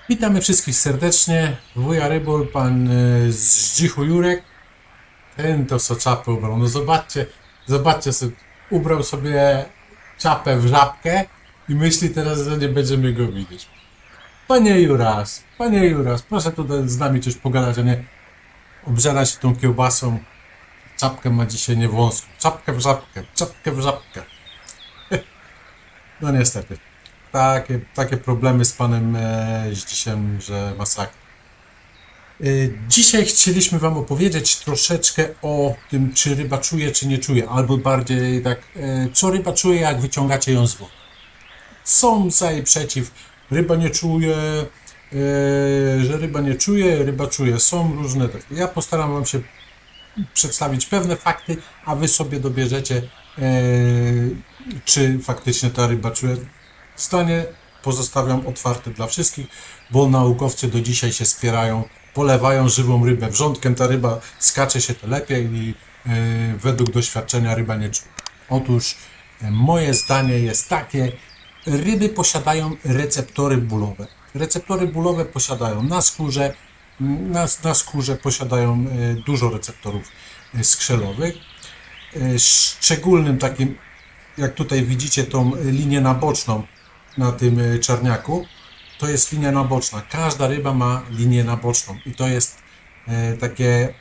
Witamy wszystkich serdecznie. Wuja Rybol, pan z Zdzichu Jurek. Ten to co czapę ubrał. No zobaczcie sobie, ubrał sobie czapę w żabkę i myśli teraz, że nie będziemy go widzieć. Panie Juras, proszę tutaj z nami coś pogadać, a nie obżera się tą kiełbasą. Czapkę ma dzisiaj niewąską. Czapkę w żabkę, czapkę w żabkę. No niestety. Takie problemy z panem Zdzisiem, że masakra. Dzisiaj chcieliśmy wam opowiedzieć troszeczkę o tym, czy ryba czuje, czy nie czuje, albo bardziej tak, co ryba czuje, jak wyciągacie ją z wody. Są za i przeciw. Ryba nie czuje, że ryba nie czuje, ryba czuje. Są różne. Ja postaram wam się przedstawić pewne fakty, a wy sobie dobierzecie, czy faktycznie ta ryba czuje. Zdanie pozostawiam otwarte dla wszystkich, bo naukowcy do dzisiaj się spierają, polewają żywą rybę wrzątkiem, ta ryba skacze się to lepiej i według doświadczenia ryba nie czuje. Otóż moje zdanie jest takie: ryby posiadają receptory bólowe. Receptory bólowe posiadają na skórze, na skórze posiadają dużo receptorów skrzelowych. Szczególnym takim, jak tutaj widzicie tą linię naboczną na tym czarniaku, to jest linia naboczna. Każda ryba ma linię naboczną i to jest takie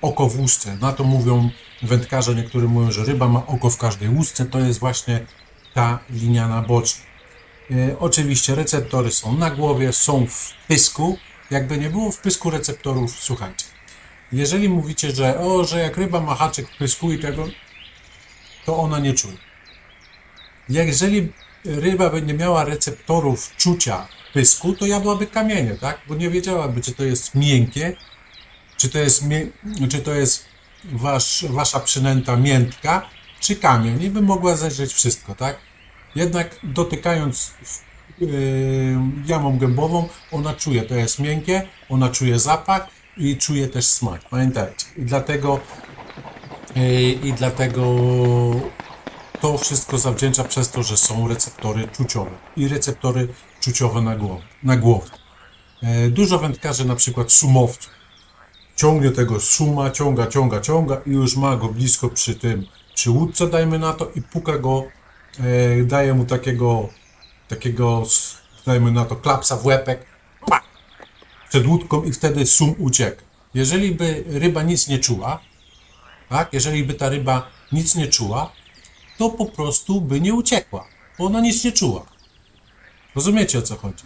oko w łusce. Na to mówią wędkarze, niektórzy mówią, że ryba ma oko w każdej łusce, to jest właśnie ta linia naboczna. Oczywiście receptory są na głowie, są w pysku. Jakby nie było w pysku receptorów, słuchajcie. Jeżeli mówicie, że jak ryba ma haczyk w pysku i tego, to ona nie czuje. Jeżeli ryba by nie miała receptorów czucia pysku, to jadłaby kamienie, tak? Bo nie wiedziałaby, czy to jest miękkie, czy to jest wasza przynęta miętka, czy kamień. I by mogła zeżreć wszystko, tak? Jednak dotykając jamą gębową, ona czuje, to jest miękkie, ona czuje zapach i czuje też smak. Pamiętajcie. I dlatego to wszystko zawdzięcza przez to, że są receptory czuciowe i receptory czuciowe na głowie. Dużo wędkarzy, na przykład sumowców, ciągnie tego suma, ciąga i już ma go blisko przy łódce, dajmy na to, i puka go, daje mu takiego, dajmy na to, klapsa w łepek, przed łódką i wtedy sum ucieka. Jeżeli by ryba nic nie czuła, tak, jeżeli by ta ryba nic nie czuła, to po prostu by nie uciekła, bo ona nic nie czuła. Rozumiecie, o co chodzi?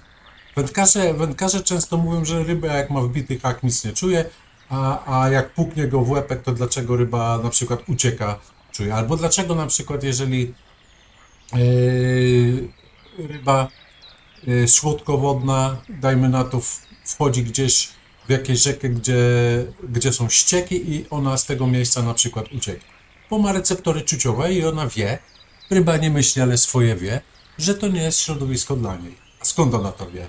Wędkarze często mówią, że ryba jak ma wbity hak, nic nie czuje, a jak puknie go w łepek, to dlaczego ryba na przykład ucieka, czuje. Albo dlaczego na przykład jeżeli ryba słodkowodna, dajmy na to, wchodzi gdzieś w jakieś rzekę, gdzie są ścieki i ona z tego miejsca na przykład ucieka. Bo ma receptory czuciowe i ona wie, ryba nie myśli, ale swoje wie, że to nie jest środowisko dla niej. A skąd ona to wie?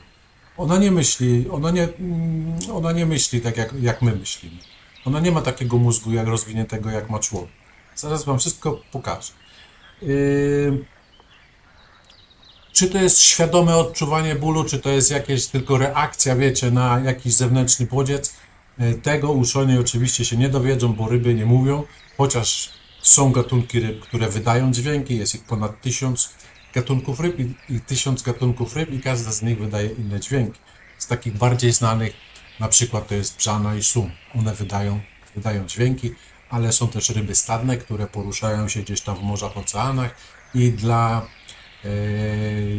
Ona nie myśli tak, jak my myślimy. Ona nie ma takiego mózgu rozwiniętego, jak ma człowiek. Zaraz wam wszystko pokażę. Czy to jest świadome odczuwanie bólu, czy to jest jakaś tylko reakcja, wiecie, na jakiś zewnętrzny bodziec? Tego uczeni oczywiście się nie dowiedzą, bo ryby nie mówią, chociaż są gatunki ryb, które wydają dźwięki, jest ich ponad 1000 gatunków ryb i 1000 gatunków ryb i każda z nich wydaje inne dźwięki. Z takich bardziej znanych na przykład to jest brzana i sum. One wydają dźwięki, ale są też ryby stadne, które poruszają się gdzieś tam w morzach, oceanach i dla,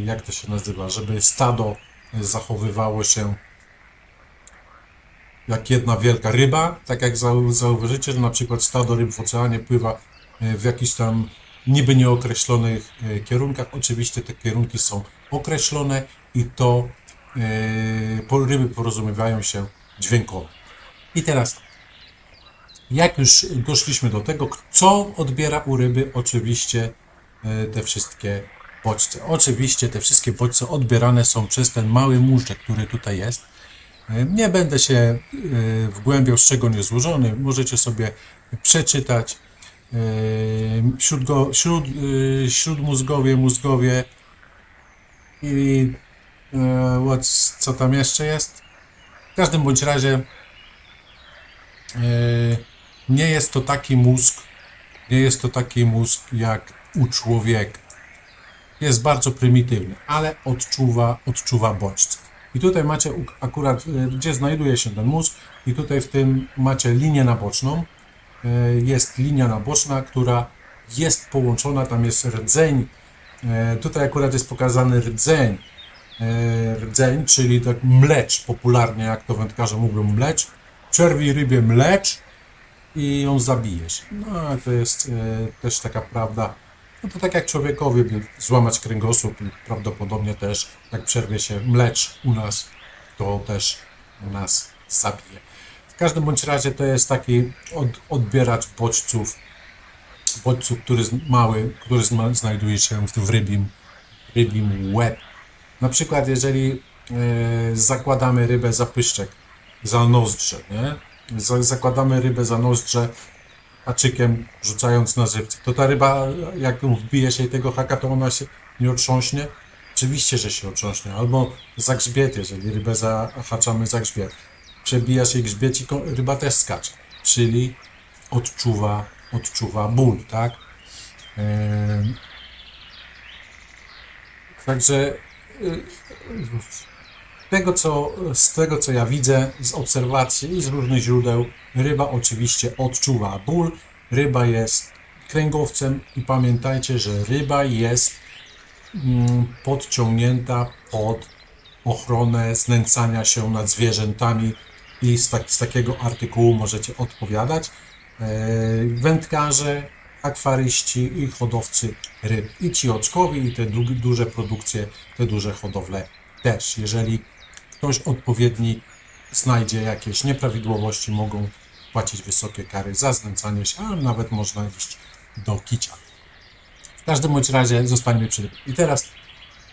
jak to się nazywa, żeby stado zachowywało się jak jedna wielka ryba, tak jak zauważycie, że na przykład stado ryb w oceanie pływa w jakichś tam niby nieokreślonych kierunkach. Oczywiście te kierunki są określone i to ryby porozumiewają się dźwiękowo. I teraz tak, jak już doszliśmy do tego, co odbiera u ryby, oczywiście te wszystkie bodźce. Oczywiście te wszystkie bodźce odbierane są przez ten mały móżdżek, który tutaj jest. Nie będę się wgłębiał, z czego on jest złożony. Możecie sobie przeczytać. Śródmózgowie, mózgowie i Co tam jeszcze jest? W każdym bądź razie nie jest to taki mózg, jak u człowieka. Jest bardzo prymitywny, ale odczuwa bodźce. I tutaj macie akurat, gdzie znajduje się ten mózg, i tutaj w tym macie linię naboczną. Jest linia naboczna, która jest połączona, tam jest rdzeń. Tutaj akurat jest pokazany rdzeń, czyli tak mlecz, popularnie jak to wędkarze mówią, mlecz. Przerwij rybie mlecz i ją zabijesz. No, to jest też taka prawda. No to tak jak człowiekowi by złamać kręgosłup i prawdopodobnie też jak przerwie się mlecz u nas, to też u nas zabije. W każdym bądź razie to jest taki odbieracz bodźców, który jest mały, który znajduje się w rybim łeb. Na przykład jeżeli zakładamy rybę za pyszczek, za nozdrze, nie? Zakładamy rybę za nozdrze haczykiem, rzucając na żywce, to ta ryba, jak wbije się tego haka, to ona się nie otrząśnie? Oczywiście, że się otrząśnie. Albo za grzbiet, jeżeli rybę zahaczamy za grzbiet. Przebija się grzbiet i ryba też skacze. Czyli odczuwa ból, tak? Także z tego, co ja widzę, z obserwacji i z różnych źródeł, ryba oczywiście odczuwa ból. Ryba jest kręgowcem i pamiętajcie, że ryba jest podciągnięta pod ochronę znęcania się nad zwierzętami i z takiego artykułu możecie odpowiadać. Wędkarze, akwaryści i hodowcy ryb. I ci oczkowi, i te duże produkcje, te duże hodowle też. Jeżeli ktoś odpowiedni znajdzie jakieś nieprawidłowości, mogą płacić wysokie kary za znęcanie się, a nawet można iść do kicia. W każdym bądź razie zostańmy przy tym. I teraz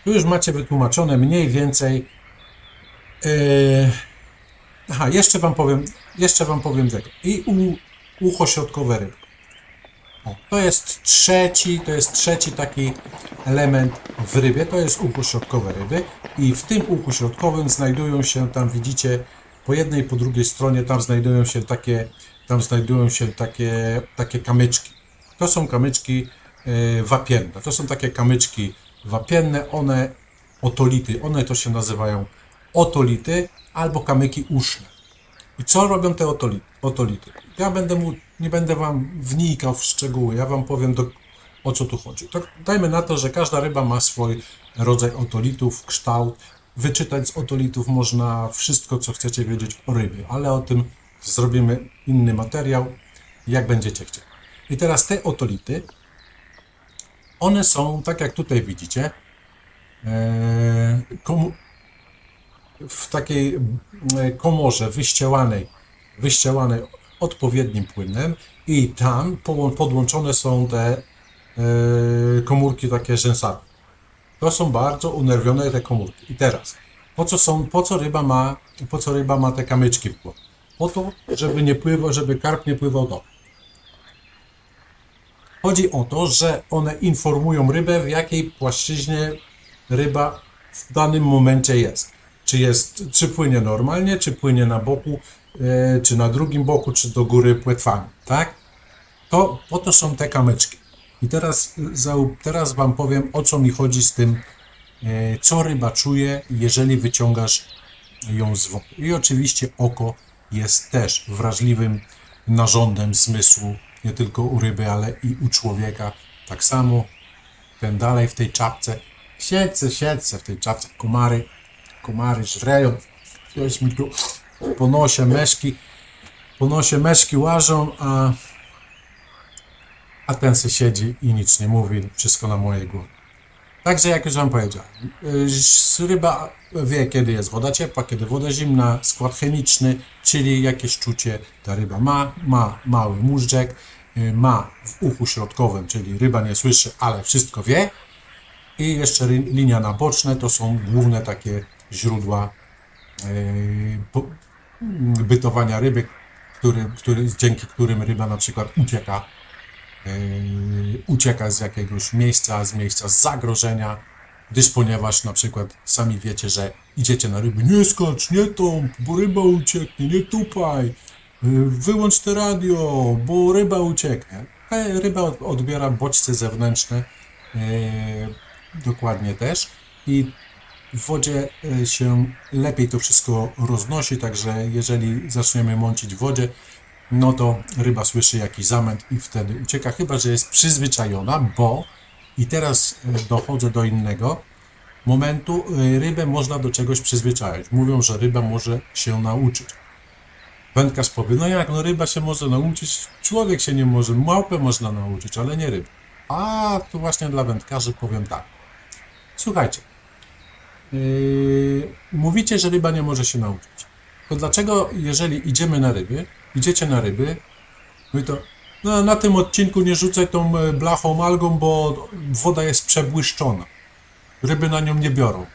tu już macie wytłumaczone mniej więcej. Jeszcze wam powiem tego. I ucho środkowe ryby. To jest trzeci taki element w rybie, to jest ucho środkowe ryby i w tym uchu środkowym znajdują się, tam widzicie, po jednej i po drugiej stronie, tam znajdują się takie kamyczki. To są kamyczki wapienne, to są takie kamyczki wapienne, one to się nazywają otolity albo kamyki uszne. I co robią te otolity? Nie będę wam wnikał w szczegóły, ja wam powiem o co tu chodzi. To dajmy na to, że każda ryba ma swój rodzaj otolitów, kształt. Wyczytać z otolitów można wszystko, co chcecie wiedzieć o rybie, ale o tym zrobimy inny materiał, jak będziecie chcieli. I teraz te otolity, one są, tak jak tutaj widzicie, w takiej komorze wyścielanej odpowiednim płynem i tam podłączone są te komórki takie rzęsate. To są bardzo unerwione te komórki. I teraz, po co ryba ma te kamyczki w głowie? Po to, żeby karp nie pływał do. Chodzi o to, że one informują rybę, w jakiej płaszczyźnie ryba w danym momencie jest. Czy płynie normalnie, czy płynie na boku, czy na drugim boku, czy do góry płetwami, tak? Po to są te kamyczki. I teraz wam powiem, o co mi chodzi z tym, co ryba czuje, jeżeli wyciągasz ją z wody. I oczywiście oko jest też wrażliwym narządem zmysłu, nie tylko u ryby, ale i u człowieka. Tak samo ten dalej w tej czapce, siedzę w tej czapce, komary żreją, ktoś mi tu po nosie meszki łażą, a ten se siedzi i nic nie mówi, wszystko na mojej głowie. Także jak już wam powiedziałem, ryba wie, kiedy jest woda ciepła, kiedy woda zimna, skład chemiczny, czyli jakieś czucie ta ryba ma mały móżdżek, ma w uchu środkowym, czyli ryba nie słyszy, ale wszystko wie. I jeszcze linia naboczne to są główne takie źródła bytowania ryby, dzięki którym ryba na przykład ucieka z jakiegoś miejsca, z zagrożenia, gdyż ponieważ na przykład sami wiecie, że idziecie na ryby, nie skacz, nie tąp, bo ryba ucieknie, nie tupaj, wyłącz te radio, bo ryba ucieknie. Ryba odbiera bodźce zewnętrzne, dokładnie też, i w wodzie się lepiej to wszystko roznosi, także jeżeli zaczniemy mącić w wodzie, no to ryba słyszy jakiś zamęt i wtedy ucieka, chyba że jest przyzwyczajona, bo i teraz dochodzę do innego momentu, rybę można do czegoś przyzwyczaić. Mówią, że ryba może się nauczyć. Wędkarz powie, no jak, no ryba się może nauczyć, człowiek się nie może, małpę można nauczyć, ale nie ryba. A to właśnie dla wędkarzy powiem tak. Słuchajcie, mówicie, że ryba nie może się nauczyć. To dlaczego, jeżeli idziecie na ryby, no i to no, na tym odcinku nie rzucaj tą blachą algą, bo woda jest przebłyszczona. Ryby na nią nie biorą.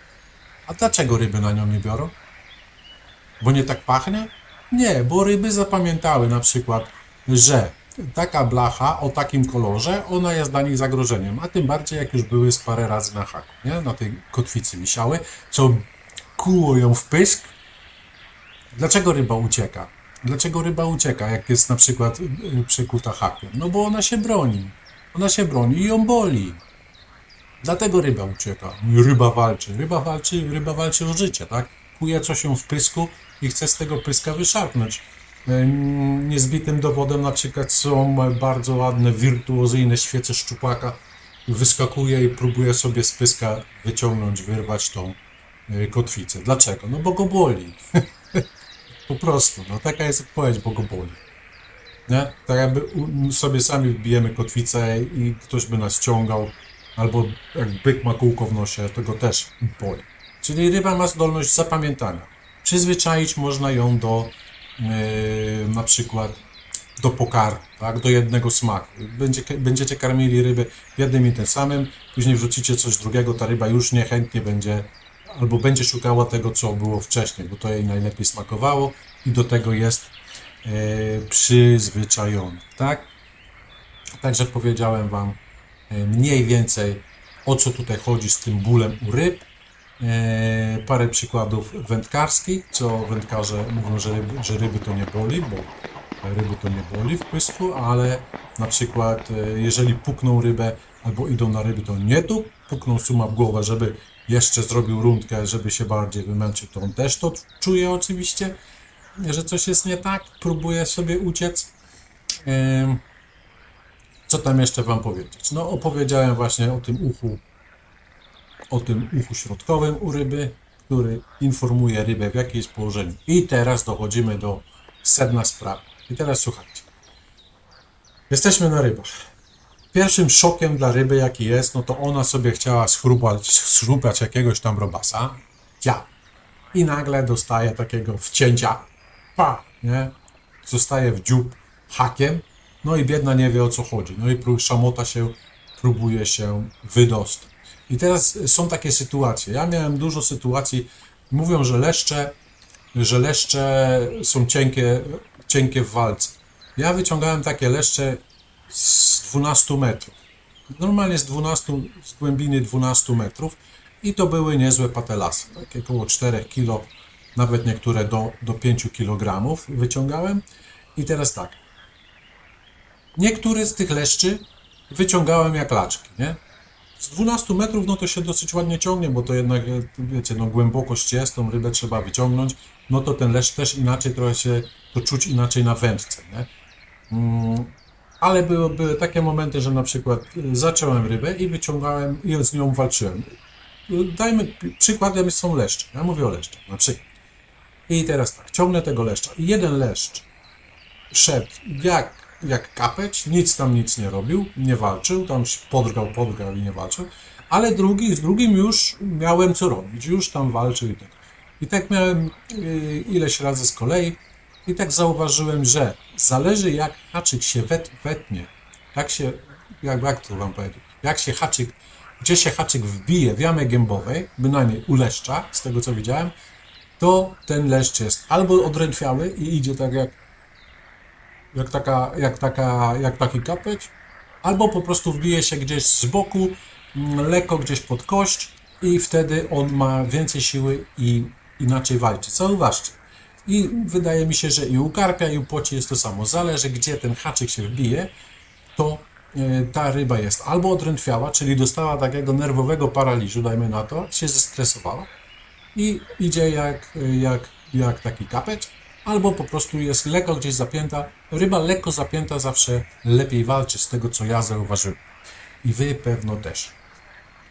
A dlaczego ryby na nią nie biorą? Bo nie tak pachnie? Nie, bo ryby zapamiętały na przykład, że taka blacha o takim kolorze, ona jest dla nich zagrożeniem, a tym bardziej jak już były z parę razy na haku, nie? Na tej kotwicy wisiały, co kuło ją w pysk. Dlaczego ryba ucieka? Dlaczego ryba ucieka, jak jest na przykład przekuta hakiem? No bo ona się broni. Ona się broni i ją boli. Dlatego ryba ucieka. Ryba walczy. Ryba walczy o życie, tak? Kuje coś ją w pysku i chce z tego pyska wyszarpnąć. Niezbitym dowodem na przykład są bardzo ładne, wirtuozyjne świece szczupaka. Wyskakuje i próbuje sobie z pyska wyciągnąć, wyrwać tą kotwicę. Dlaczego? No bo go boli. Po prostu, no taka jest odpowiedź, bo go boli. Nie? Tak jakby sobie sami wbijemy kotwicę i ktoś by nas ciągał, albo jak byk ma kółko w nosie, to go też boli. Czyli ryba ma zdolność zapamiętania. Przyzwyczaić można ją do na przykład do pokarmu, tak? Do jednego smaku. Będziecie karmili ryby jednym i tym samym, później wrzucicie coś drugiego, ta ryba już niechętnie będzie, albo będzie szukała tego, co było wcześniej, bo to jej najlepiej smakowało i do tego jest przyzwyczajony, tak? Także powiedziałem Wam mniej więcej, o co tutaj chodzi z tym bólem u ryb. Parę przykładów wędkarskich, co wędkarze mówią, że ryby to nie boli, bo ryby to nie boli w pysku, ale na przykład jeżeli pukną rybę albo idą na ryby, to nie tu, pukną suma w głowę, żeby jeszcze zrobił rundkę, żeby się bardziej wymęczył, to on też to czuje oczywiście, że coś jest nie tak, próbuje sobie uciec. Co tam jeszcze Wam powiedzieć? No opowiedziałem właśnie o tym uchu środkowym u ryby, który informuje rybę, w jakim jest położeniu. I teraz dochodzimy do sedna sprawy. I teraz słuchajcie. Jesteśmy na rybach. Pierwszym szokiem dla ryby, jaki jest, no to ona sobie chciała schrupać jakiegoś tam robasa. Ja. I nagle dostaje takiego wcięcia. Pa! Nie? Zostaje w dziób hakiem. No i biedna nie wie, o co chodzi. No i szamota się, próbuje się wydostać. I teraz są takie sytuacje. Ja miałem dużo sytuacji. Mówią, że leszcze są cienkie w walce. Ja wyciągałem takie leszcze z 12 metrów. Normalnie z głębiny 12 metrów. I to były niezłe patelasy. Takie około 4 kg, nawet niektóre do 5 kg wyciągałem. I teraz tak. Niektóre z tych leszczy wyciągałem jak laczki, nie? Z 12 metrów, no to się dosyć ładnie ciągnie, bo to jednak, wiecie, no głębokość jest, tą rybę trzeba wyciągnąć, no to ten leszcz też inaczej, trochę się to czuć inaczej na wędce, nie? Ale były takie momenty, że na przykład zacząłem rybę i wyciągałem i z nią walczyłem. Dajmy przykładem są leszcze, ja mówię o leszczach, na przykład. I teraz tak, ciągnę tego leszcza i jeden leszcz szedł jak kapeć, nic nie robił, nie walczył, tam podgrał i nie walczył, ale z drugim już miałem co robić, już tam walczył i tak. I tak miałem ileś razy z kolei i tak zauważyłem, że zależy jak haczyk się wetnie, jak to wam powiedzieć, gdzie się haczyk wbije w jamę gębowej, bynajmniej u leszcza, z tego co widziałem, to ten leszcz jest albo odrętwiały i idzie tak jak taki kapeć, albo po prostu wbije się gdzieś z boku, lekko gdzieś pod kość i wtedy on ma więcej siły i inaczej walczy. Zauważcie. I wydaje mi się, że i u karpia, i u płoci jest to samo. Zależy, gdzie ten haczyk się wbije, to ta ryba jest albo odrętwiała, czyli dostała takiego nerwowego paraliżu, dajmy na to, się zestresowała i idzie jak taki kapeć, albo po prostu jest lekko gdzieś zapięta. Ryba lekko zapięta zawsze lepiej walczy, z tego co ja zauważyłem. I wy pewno też.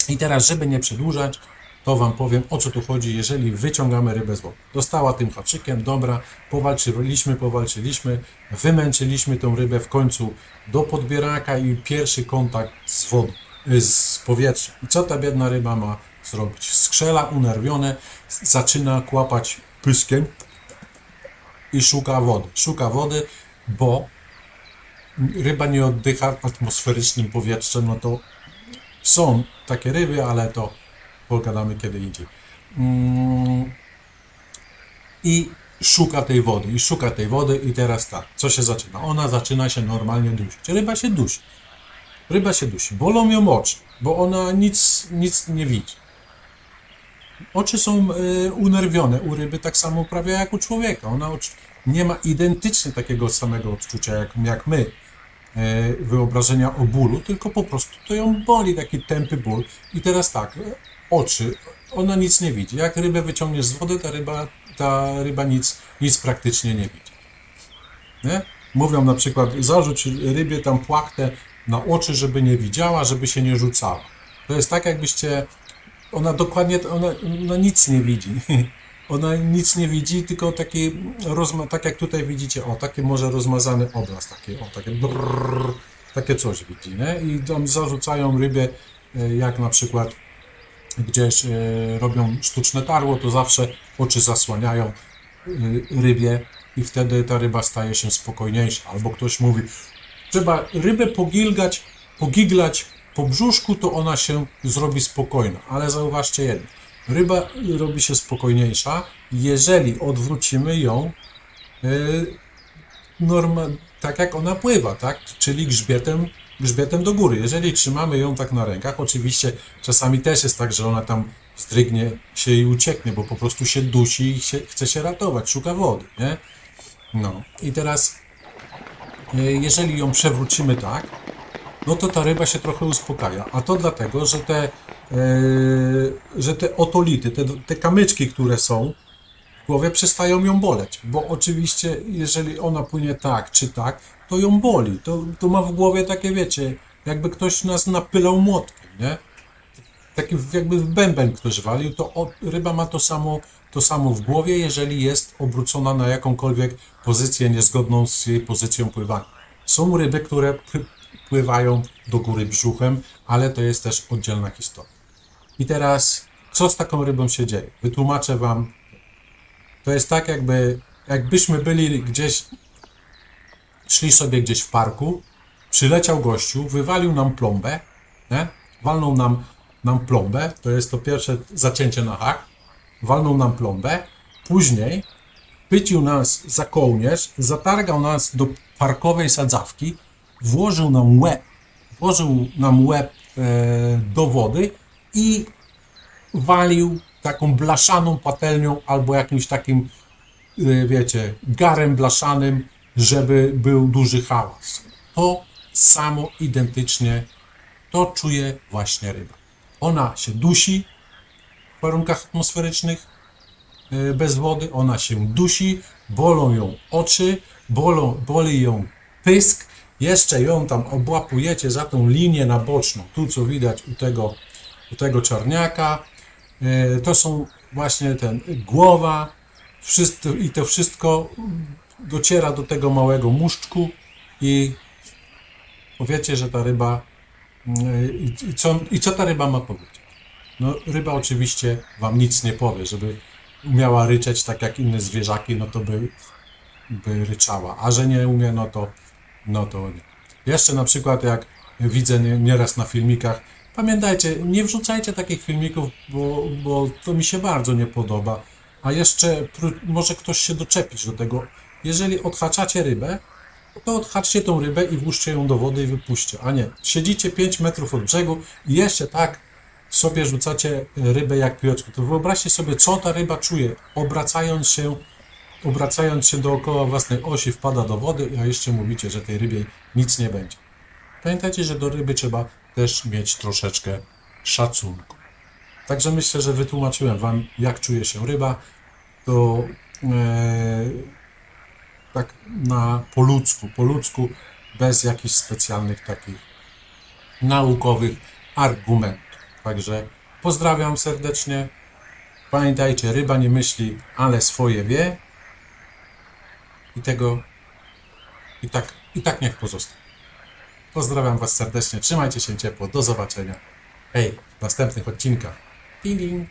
I teraz, żeby nie przedłużać, to wam powiem, o co tu chodzi, jeżeli wyciągamy rybę z wody. Dostała tym haczykiem, dobra, powalczyliśmy, wymęczyliśmy tą rybę w końcu do podbieraka i pierwszy kontakt z wodą, z powietrzem. I co ta biedna ryba ma zrobić? Skrzela, unerwione, zaczyna kłapać pyskiem i szuka wody. Szuka wody, bo ryba nie oddycha atmosferycznym powietrzem, no to są takie ryby, ale to pogadamy kiedy indziej. I szuka tej wody i teraz tak, co się zaczyna? Ona zaczyna się normalnie dusić. Ryba się dusi. Bolą ją oczy, bo ona nic nie widzi. Oczy są unerwione u ryby tak samo prawie jak u człowieka. Ona nie ma identycznie takiego samego odczucia jak my, wyobrażenia o bólu, tylko po prostu to ją boli, taki tępy ból. I teraz tak, oczy, ona nic nie widzi. Jak rybę wyciągniesz z wody, ta ryba nic praktycznie nie widzi. Nie? Mówią na przykład, zarzuć rybie tam płachtę na oczy, żeby nie widziała, żeby się nie rzucała. To jest tak, jakbyście, ona nic nie widzi. Ona nic nie widzi, tylko taki, tak jak tutaj widzicie, taki może rozmazany obraz, takie coś widzi, nie? I tam zarzucają rybę, jak na przykład gdzieś robią sztuczne tarło, to zawsze oczy zasłaniają rybie i wtedy ta ryba staje się spokojniejsza. Albo ktoś mówi, trzeba rybę pogiglać po brzuszku, to ona się zrobi spokojna. Ale zauważcie jedno, ryba robi się spokojniejsza, jeżeli odwrócimy ją tak jak ona pływa, tak? Czyli grzbietem do góry. Jeżeli trzymamy ją tak na rękach, oczywiście czasami też jest tak, że ona tam zdrygnie się i ucieknie, bo po prostu się dusi i chce się ratować, szuka wody, nie? No i teraz jeżeli ją przewrócimy tak, no to ta ryba się trochę uspokaja, a to dlatego, że te otolity, te kamyczki, które są w głowie, przestają ją boleć, bo oczywiście jeżeli ona płynie tak czy tak, to ją boli, to ma w głowie takie, wiecie, jakby ktoś nas napylał młotkiem, nie? Taki jakby w bęben ktoś walił, to ryba ma to samo w głowie, jeżeli jest obrócona na jakąkolwiek pozycję niezgodną z jej pozycją pływania. Są ryby, które pływają do góry brzuchem, ale to jest też oddzielna historia. I teraz, co z taką rybą się dzieje? Wytłumaczę wam. To jest tak, jakbyśmy byli gdzieś, szli sobie gdzieś w parku, przyleciał gościu, wywalił nam plombę, nie? Walnął nam plombę, to jest to pierwsze zacięcie na hak, walnął nam plombę, później chwycił nas za kołnierz, zatargał nas do parkowej sadzawki, włożył nam łeb do wody i walił taką blaszaną patelnią albo jakimś takim, wiecie, garem blaszanym, żeby był duży hałas. To samo identycznie to czuje właśnie ryba. Ona się dusi w warunkach atmosferycznych bez wody, ona się dusi, bolą ją oczy, boli ją pysk, jeszcze ją tam obłapujecie za tą linię naboczną, tu co widać u tego czarniaka, to są właśnie głowa, i to wszystko dociera do tego małego muszczku i powiecie, że ta ryba, co ta ryba ma powiedzieć? No ryba oczywiście wam nic nie powie, żeby umiała ryczeć tak jak inne zwierzaki, no to by ryczała, a że nie umie, no to nie. Jeszcze na przykład jak widzę nieraz na filmikach, pamiętajcie, nie wrzucajcie takich filmików, bo to mi się bardzo nie podoba, a jeszcze może ktoś się doczepić do tego. Jeżeli odhaczacie rybę, to odhaczcie tą rybę i włóżcie ją do wody i wypuśćcie, a nie, siedzicie 5 metrów od brzegu i jeszcze tak sobie rzucacie rybę jak piłeczkę, to wyobraźcie sobie, co ta ryba czuje, obracając się dookoła własnej osi, wpada do wody, a jeszcze mówicie, że tej rybie nic nie będzie. Pamiętajcie, że do ryby trzeba też mieć troszeczkę szacunku. Także myślę, że wytłumaczyłem Wam, jak czuje się ryba. To tak po ludzku, bez jakichś specjalnych takich naukowych argumentów. Także pozdrawiam serdecznie. Pamiętajcie, ryba nie myśli, ale swoje wie. I tak niech pozostanie. Pozdrawiam Was serdecznie, trzymajcie się ciepło, do zobaczenia. Hej, w następnych odcinkach. Ding, ding.